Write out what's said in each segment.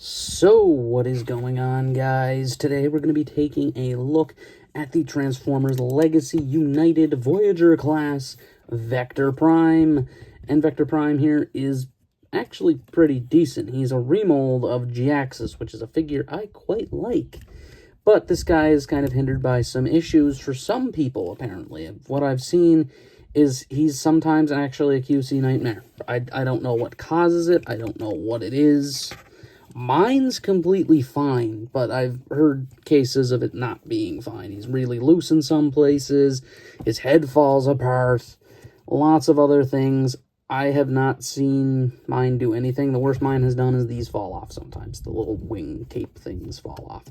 So, what is going on, guys? Today we're going to be taking a look at the Transformers Legacy United Voyager class Vector Prime. And Vector Prime here is actually pretty decent. He's a remold of Jhiaxus, which is a figure I quite like. But this guy is kind of hindered by some issues for some people, apparently. What I've seen is he's sometimes actually a QC nightmare. I don't know what causes it. I don't know what it is. Mine's completely fine, but I've heard cases of it not being fine. He's really loose in some places. His head falls apart. Lots of other things. I have not seen mine do anything. The worst mine has done is these fall off sometimes. The little wing cape things fall off.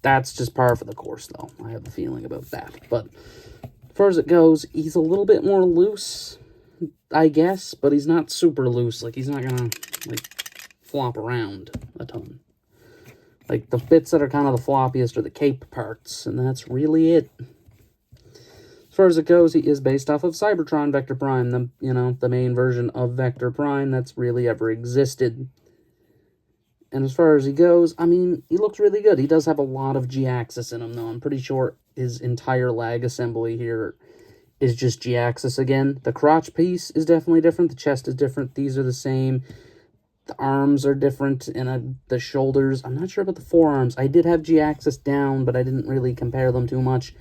That's just par for the course, though. I have a feeling about that. But as far as it goes, he's a little bit more loose, I guess, but he's not super loose. Like, he's not gonna, like, flop around a ton. Like, the bits that are kind of the floppiest are the cape parts, and that's really it. As far as it goes, he is based off of Cybertron Vector Prime, the main version of Vector Prime that's really ever existed. And as far as he goes, I mean, he looks really good. He does have a lot of Jhiaxus in him, though. I'm pretty sure his entire lag assembly here is just Jhiaxus again. The crotch piece is definitely different. The chest is different. These are the same. The arms are different, and the shoulders. I'm not sure about the forearms. I did have Jhiaxus down, but I didn't really compare them too much.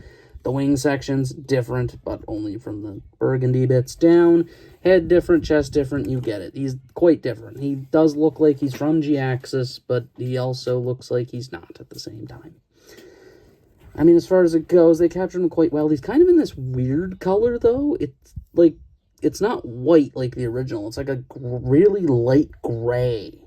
The wing section's different, but only from the burgundy bits down. Head different, chest different, you get it. He's quite different. He does look like he's from Jhiaxus, but he also looks like he's not at the same time. I mean, as far as it goes, they captured him quite well. He's kind of in this weird color, though. It's like, it's not white like the original. It's like a really light gray.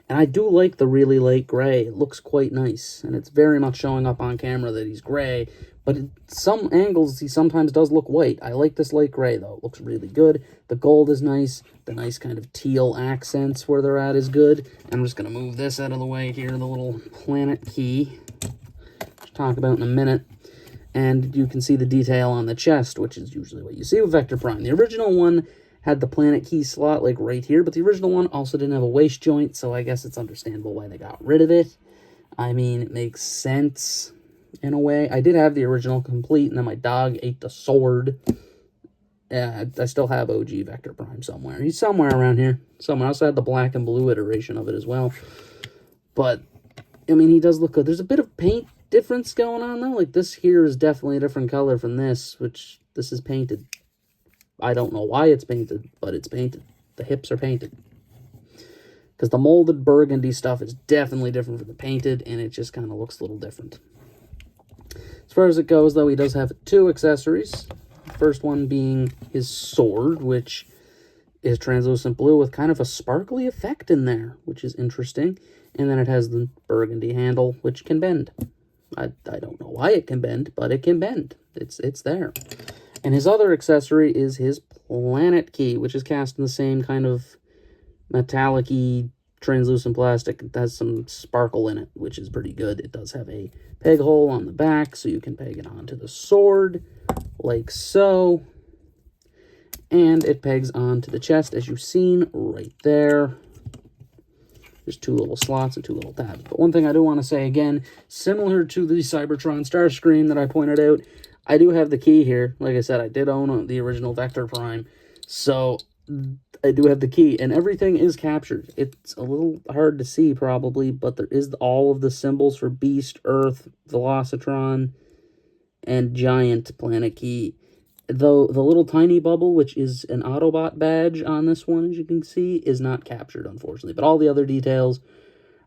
And I do like the really light gray. It looks quite nice. And it's very much showing up on camera that he's gray. But at some angles, he sometimes does look white. I like this light gray, though. It looks really good. The gold is nice. The nice kind of teal accents where they're at is good. I'm just going to move this out of the way here, the little planet key, which I'll talk about in a minute. And you can see the detail on the chest, which is usually what you see with Vector Prime. The original one had the planet key slot, like, right here, but the original one also didn't have a waist joint, so I guess it's understandable why they got rid of it. I mean, it makes sense, in a way. I did have the original complete, and then my dog ate the sword. I still have OG Vector Prime somewhere. He's somewhere around here. Somewhere. I also had the black and blue iteration of it as well. But, I mean, he does look good. There's a bit of paint difference going on, though. Like, this here is definitely a different color from this, which this is painted. I don't know why it's painted, but it's painted. The hips are painted. Because the molded burgundy stuff is definitely different from the painted, and it just kind of looks a little different. As far as it goes, though, he does have 2 accessories. The first one being his sword, which is translucent blue with kind of a sparkly effect in there, which is interesting. And then it has the burgundy handle, which can bend. I don't know why it can bend, but it can bend. It's there. And his other accessory is his planet key, which is cast in the same kind of metallic-y translucent plastic. It has some sparkle in it, which is pretty good. It does have a peg hole on the back, so you can peg it onto the sword, like so. And it pegs onto the chest, as you've seen right there. There's 2 little slots and 2 little tabs. But one thing I do want to say again, similar to the Cybertron Starscream that I pointed out, I do have the key here. Like I said, I did own the original Vector Prime. So, I do have the key. And everything is captured. It's a little hard to see, probably. But there is all of the symbols for Beast, Earth, Velocitron, and Giant Planet Key. Though the little tiny bubble, which is an Autobot badge on this one, as you can see, is not captured, unfortunately. But all the other details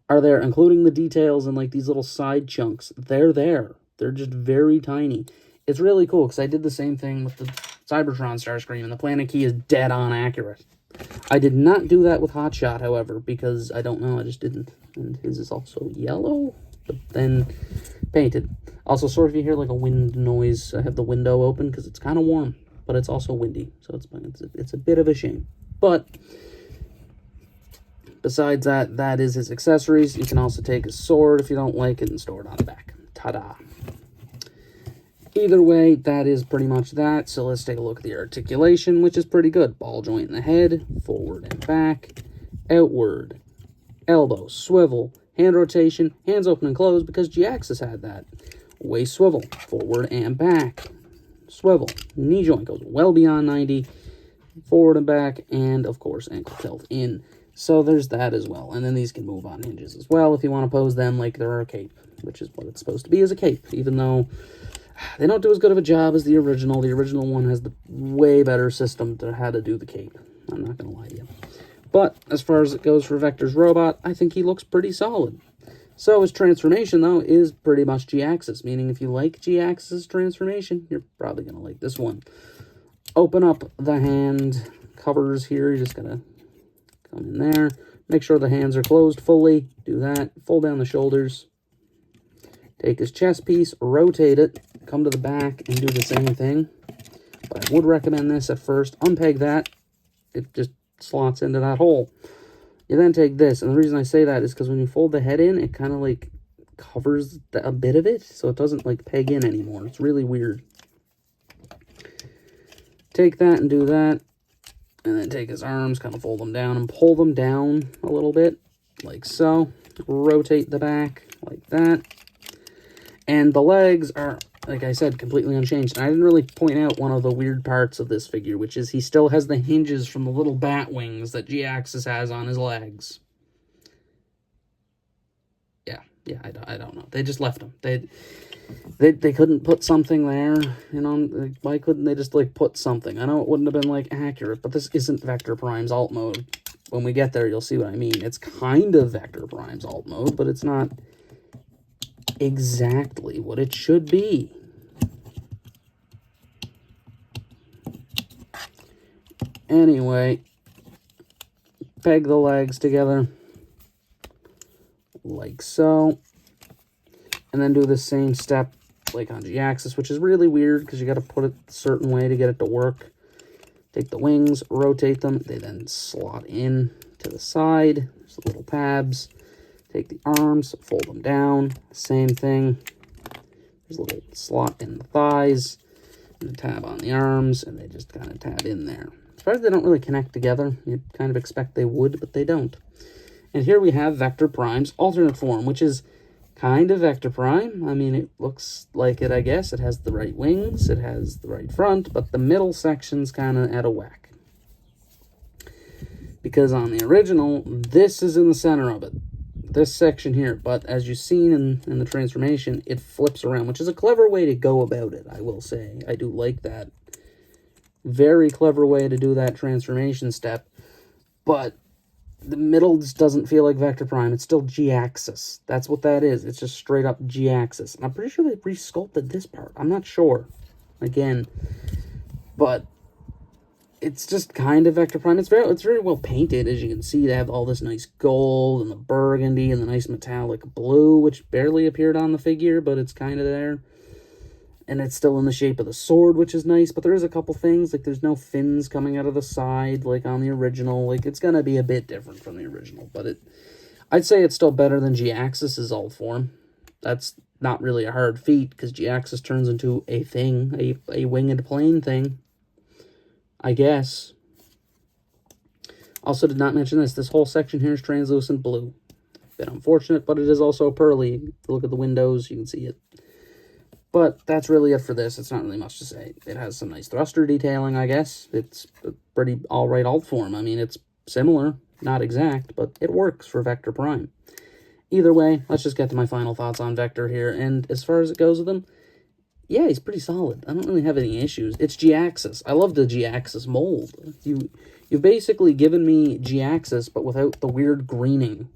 are there, including the details and, like, these little side chunks. They're there. They're just very tiny. It's really cool, because I did the same thing with the Cybertron Starscream, and the planet key is dead-on accurate. I did not do that with Hotshot, however, because, I don't know, I just didn't. And his is also yellow, but then painted. Also, sorry if you hear, like, a wind noise. I have the window open, because it's kind of warm, but it's also windy, so it's a bit of a shame. But besides that, that is his accessories. You can also take his sword if you don't like it and store it on the back. Ta-da! Either way, that is pretty much that. So let's take a look at the articulation, which is pretty good. Ball joint in the head, forward and back. outward, elbow, swivel, hand rotation, hands open and close because G-axis had that. Waist swivel, forward and back, swivel, knee joint goes well beyond 90, forward and back, and of course ankle tilt in. So there's that as well. And then these can move on hinges as well if you want to pose them like they're a cape, which is what it's supposed to be, as a cape, even though they don't do as good of a job as the original. The original one has the way better system to how to do the cape. I'm not going to lie to you. But as far as it goes for Vector's robot, I think he looks pretty solid. So his transformation, though, is pretty much G-axis, meaning if you like G-axis transformation, you're probably going to like this one. Open up the hand covers here. You're just going to come in there. Make sure the hands are closed fully. Do that. Fold down the shoulders. Take his chest piece, rotate it, come to the back, and do the same thing. But I would recommend this at first. Unpeg that. It just slots into that hole. You then take this, and the reason I say that is because when you fold the head in, it kind of like covers a bit of it, so it doesn't like peg in anymore. It's really weird. Take that and do that, and then take his arms, kind of fold them down and pull them down a little bit, like so. Rotate the back like that. And the legs are, like I said, completely unchanged. And I didn't really point out one of the weird parts of this figure, which is he still has the hinges from the little bat wings that G-axis has on his legs. Yeah, I don't know. They just left them. They couldn't put something there, you know? Like, why couldn't they just, like, put something? I know it wouldn't have been, like, accurate, but this isn't Vector Prime's alt mode. When we get there, you'll see what I mean. It's kind of Vector Prime's alt mode, but it's not exactly what it should be. Anyway, peg the legs together like so, and then do the same step like on G-axis, which is really weird because you got to put it a certain way to get it to work. Take the wings, rotate them, they then slot in to the side. There's little tabs. Take the arms, fold them down, same thing. There's a little slot in the thighs, and a tab on the arms, and they just kind of tab in there. As far as they don't really connect together, you'd kind of expect they would, but they don't. And here we have Vector Prime's alternate form, which is kind of Vector Prime. I mean, it looks like it, I guess. It has the right wings, it has the right front, but the middle section's kind of out of whack. Because on the original, this is in the center of it. This section here, but as you've seen in the transformation, it flips around, which is a clever way to go about it, I will say. I do like that. Very clever way to do that transformation step, but the middle just doesn't feel like Vector Prime. It's still G-axis. That's what that is. It's just straight up G-axis. And I'm pretty sure they re-sculpted this part. I'm not sure, again, but it's just kind of Vector Prime. It's very well painted, as you can see. They have all this nice gold and the burgundy and the nice metallic blue, which barely appeared on the figure, but it's kind of there. And it's still in the shape of the sword, which is nice, but there is a couple things, like there's no fins coming out of the side, like on the original. Like, it's going to be a bit different from the original, but I'd say it's still better than G-axis's alt form. That's not really a hard feat, because G-axis turns into a thing, a winged plane thing, I guess. Also did not mention this. This whole section here is translucent blue. Bit unfortunate, but it is also pearly. If you look at the windows, you can see it. But that's really it for this. It's not really much to say. It has some nice thruster detailing, I guess. It's a pretty alright alt form. I mean, it's similar, not exact, but it works for Vector Prime. Either way, let's just get to my final thoughts on Vector here. And as far as it goes with him, yeah, he's pretty solid. I don't really have any issues. It's G-axis. I love the G-axis mold. You've basically given me G-axis, but without the weird greening.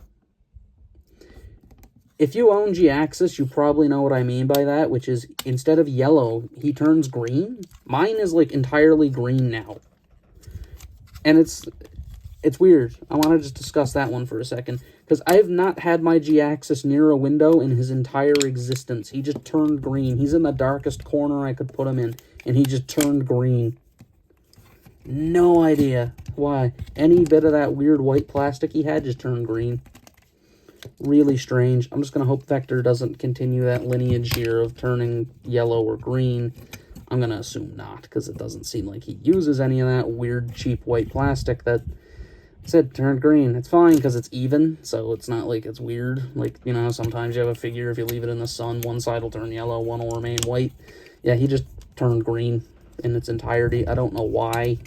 If you own G-axis, you probably know what I mean by that, which is instead of yellow, he turns green. Mine is like entirely green now. And it's weird. I want to just discuss that one for a second, because I have not had my G-axis near a window in his entire existence. He just turned green. He's in the darkest corner I could put him in, and he just turned green. No idea why. Any bit of that weird white plastic he had just turned green. Really strange. I'm just going to hope Vector doesn't continue that lineage here of turning yellow or green. I'm going to assume not, because it doesn't seem like he uses any of that weird, cheap white plastic that said turned green. It's fine because it's even, so it's not like it's weird. Like, you know, sometimes you have a figure, if you leave it in the sun, one side will turn yellow, one will remain white. Yeah, he just turned green in its entirety. I don't know why.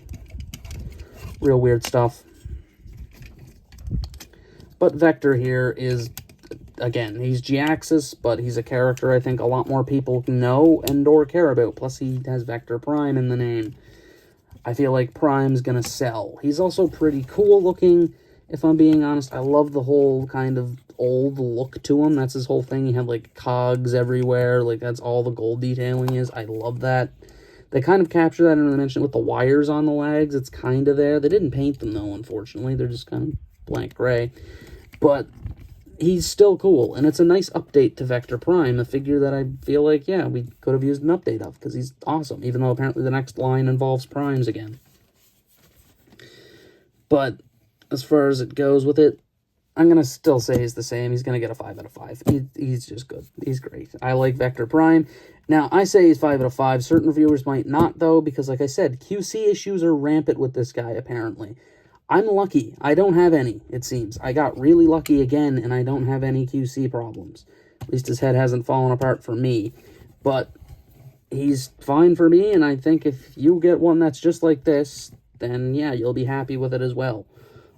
Real weird stuff. But Vector here is, again, he's Jhiaxus, but he's a character I think a lot more people know and or care about. Plus, he has Vector Prime in the name. I feel like Prime's gonna sell. He's also pretty cool looking, if I'm being honest. I love the whole kind of old look to him. That's his whole thing. He had, like, cogs everywhere. Like, that's all the gold detailing is. I love that. They kind of capture that in the dimension with the wires on the legs. It's kind of there. They didn't paint them, though, unfortunately. They're just kind of blank gray. But he's still cool, and it's a nice update to Vector Prime, a figure that I feel like, yeah, we could have used an update of, because he's awesome, even though apparently the next line involves Primes again. But as far as it goes with it, I'm going to still say he's the same. He's going to get a 5 out of 5. He's just good. He's great. I like Vector Prime. Now, I say he's 5 out of 5. Certain reviewers might not, though, because, like I said, QC issues are rampant with this guy, apparently. I'm lucky. I don't have any, it seems. I got really lucky again, and I don't have any QC problems. At least his head hasn't fallen apart for me. But he's fine for me, and I think if you get one that's just like this, then, yeah, you'll be happy with it as well.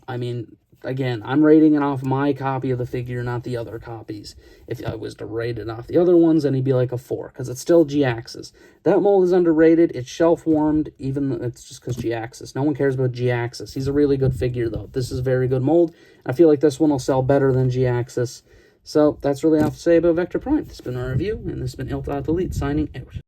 I mean, again, I'm rating it off my copy of the figure, not the other copies. If I was to rate it off the other ones, then he'd be like a 4, because it's still Jhiaxus. That mold is underrated. It's shelf-warmed, even it's just because Jhiaxus. No one cares about Jhiaxus. He's a really good figure, though. This is a very good mold. I feel like this one will sell better than Jhiaxus. So, that's really all I have to say about Vector Prime. This has been our review, and this has been IlThought Elite signing out.